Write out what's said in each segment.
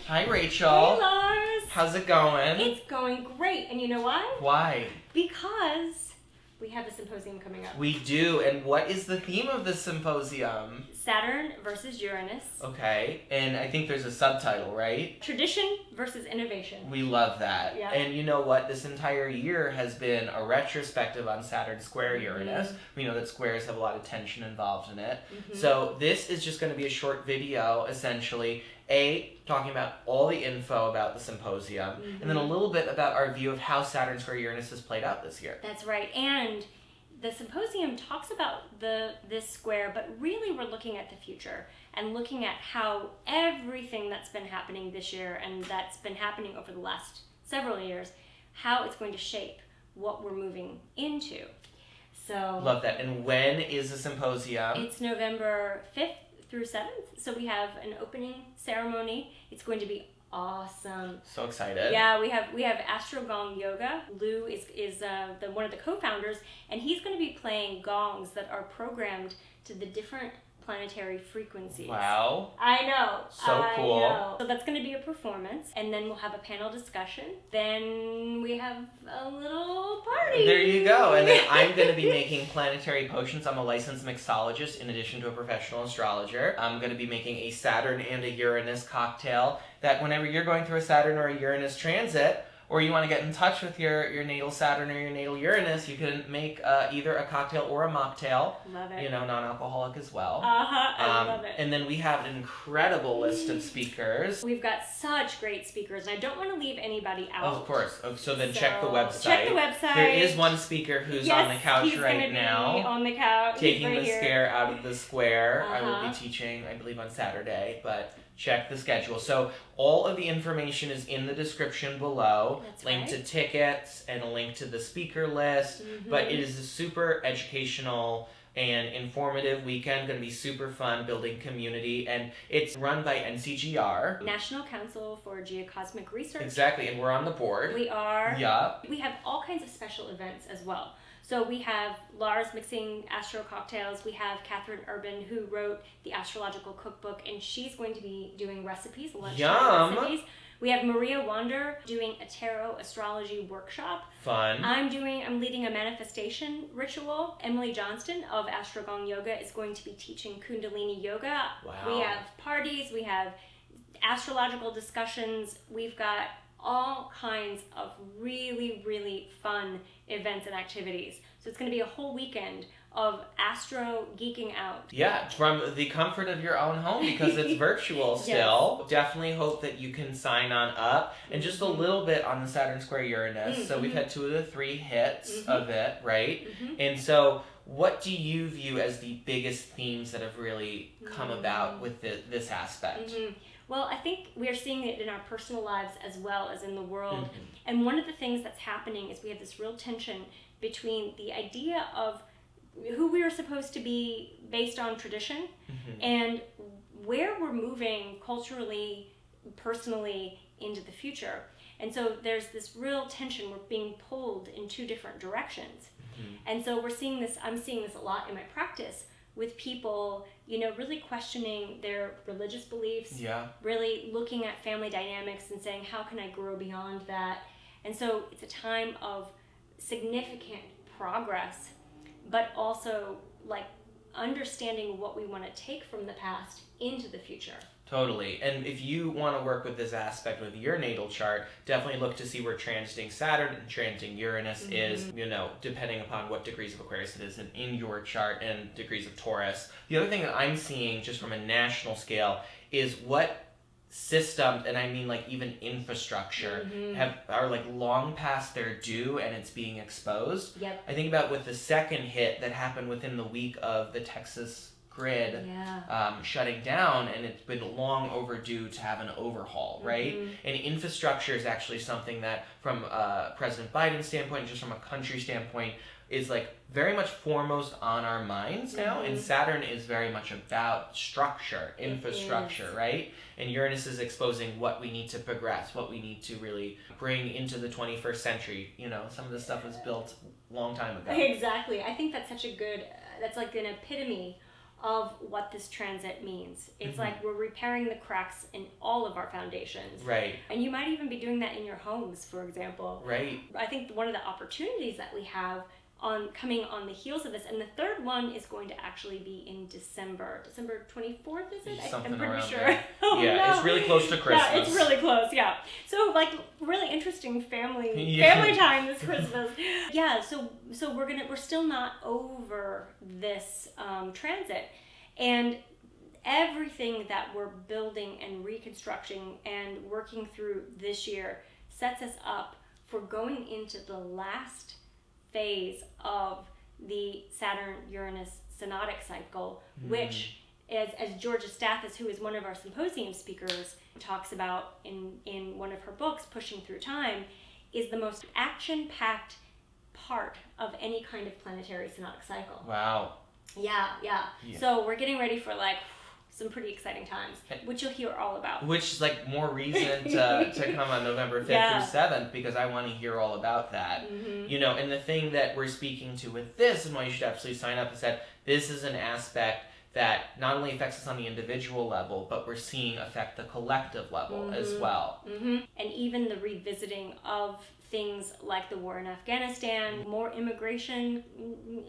Hi, Rachel. Hey, Lars. How's it going? It's going great. And you know why? Why? Because we have a symposium coming up. We do. And what is the theme of the symposium? Saturn versus Uranus. Okay. And I think there's a subtitle, right? Tradition versus innovation. We love that. Yeah. And you know what? This entire year has been a retrospective on Saturn square Uranus. Mm-hmm. We know that squares have a lot of tension involved in it. Mm-hmm. So this is just going to be a short video, essentially. Talking about all the info about the symposium, Mm-hmm. and then a little bit about our view of how Saturn square Uranus has played out this year. That's right. And the symposium talks about this square, but really we're looking at the future and looking at how everything that's been happening this year and that's been happening over the last several years, how it's going to shape what we're moving into. So Love that. And when is the symposium? it's November 5th through 7th. So we have an opening ceremony. It's going to be awesome. So excited. Yeah, we have Astro Gong Yoga. Lou is one of the co-founders, and he's going to be playing gongs that are programmed to the different planetary frequencies. Wow. I know. So cool. Know. So that's going to be a performance, and then we'll have a panel discussion. Then we have a little party. There you go. And then I'm going to be making planetary potions. I'm a licensed mixologist in addition to a professional astrologer. I'm going to be making a Saturn and a Uranus cocktail that whenever you're going through a Saturn or a Uranus transit, or you want to get in touch with your natal Saturn or your natal Uranus, you can make either a cocktail or a mocktail. Love it. You know, non-alcoholic as well. I love it. And then we have an incredible list of speakers. We've got such great speakers, and I don't want to leave anybody out. Of course. So then check the website. Check the website. There is one speaker who's on the couch he's right gonna now. Be on the couch. Taking right the here. scare out of the square. I will Uh-huh. be teaching, I believe, on Saturday, but check the schedule. So all of the information is in the description below. That's link right. to tickets and a link to the speaker list. Mhm. But it is a super educational and informative weekend. Going to be super fun, building community, and it's run by NCGR. National Council for Geocosmic Research. Exactly, and we're on the board. We are. Yup. We have all kinds of special events as well. So we have Lars mixing astro cocktails. We have Catherine Urban, who wrote the astrological cookbook, and she's going to be doing recipes, lunchtime Yum. recipes. We have Maria Wander doing a tarot astrology workshop. Fun. I'm leading a manifestation ritual. Emily Johnston of Astro Gong Yoga is going to be teaching Kundalini Yoga. Wow. We have parties, we have astrological discussions. We've got all kinds of really, really fun events and activities. So it's going to be a whole weekend of astro geeking out. Yeah, from the comfort of your own home because it's virtual still. Yes. Definitely hope that you can sign on up. And just a little bit on the Saturn square Uranus. Mm-hmm. So we've had 2 of the 3 hits of it, right? Mm-hmm. And so what do you view as the biggest themes that have really come about with this aspect? Mm-hmm. Well, I think we are seeing it in our personal lives as well as in the world. Mm-hmm. And one of the things that's happening is we have this real tension between the idea of who we are supposed to be based on tradition and where we're moving culturally, personally into the future. And so there's this real tension. We're being pulled in 2 different directions. And so I'm seeing this a lot in my practice with people, really questioning their religious beliefs, really looking at family dynamics and saying, how can I grow beyond that? And so it's a time of significant progress, but also like understanding what we want to take from the past into the future. Totally. And if you want to work with this aspect with your natal chart, definitely look to see where transiting Saturn and transiting Uranus is, depending upon what degrees of Aquarius it is in your chart and degrees of Taurus. The other thing that I'm seeing just from a national scale is what systems, and I mean like even infrastructure, are like long past their due and it's being exposed. Yep. I think about with the second hit that happened within the week of the Texas grid shutting down, and it's been long overdue to have an overhaul, right? And infrastructure is actually something that from President Biden's standpoint, just from a country standpoint, is like very much foremost on our minds now. And Saturn is very much about structure, infrastructure, right? And Uranus is exposing what we need to progress, what we need to really bring into the 21st century. Some of this stuff was built a long time ago. Exactly. I think that's such a good, that's like an epitome of what this transit means. It's like we're repairing the cracks in all of our foundations. Right. And you might even be doing that in your homes, for example. Right. I think one of the opportunities that we have coming on the heels of this, and the third one is going to actually be in December 24th, is it? Something I'm pretty around sure. There. Oh, yeah, no. it's really close to Christmas. Yeah, it's really close, yeah. So like really interesting family time this Christmas. Yeah, so we're still not over this transit, and everything that we're building and reconstructing and working through this year sets us up for going into the last phase of the Saturn-Uranus synodic cycle, which is, as Georgia Stathis, who is one of our symposium speakers, talks about in one of her books, Pushing Through Time, is the most action-packed part of any kind of planetary synodic cycle. Wow. Yeah. So we're getting ready for like some pretty exciting times, which you'll hear all about. Which is like more reason to come on November 5th through 7th, because I want to hear all about that. You know, and the thing that we're speaking to with this, and why you should absolutely sign up, is that this is an aspect that not only affects us on the individual level, but we're seeing affect the collective level as well. And even the revisiting of things like the war in Afghanistan, more immigration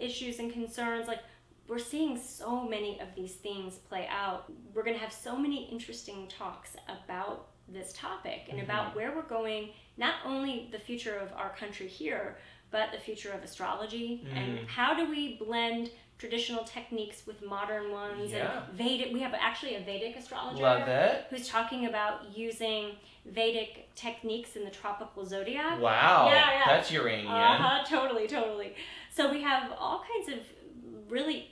issues and concerns, like we're seeing so many of these things play out. We're going to have so many interesting talks about this topic and about where we're going, not only the future of our country here, but the future of astrology, and how do we blend traditional techniques with modern ones. And Vedic, we have actually a Vedic astrologer who's talking about using Vedic techniques in the tropical zodiac. Wow, that's Uranian. Totally. So we have all kinds of really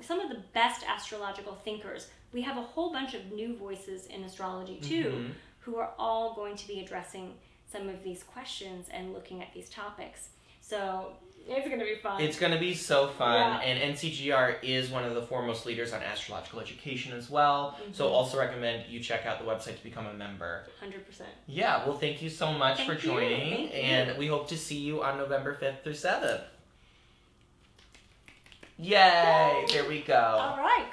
some of the best astrological thinkers. We have a whole bunch of new voices in astrology too, who are all going to be addressing some of these questions and looking at these topics. So it's going to be fun. It's going to be so fun. And NCGR is one of the foremost leaders on astrological education as well. So also recommend you check out the website to become a member. 100%. Yeah, well, thank you so much for joining. And we hope to see you on November 5th through 7th. Yay! There we go. All right.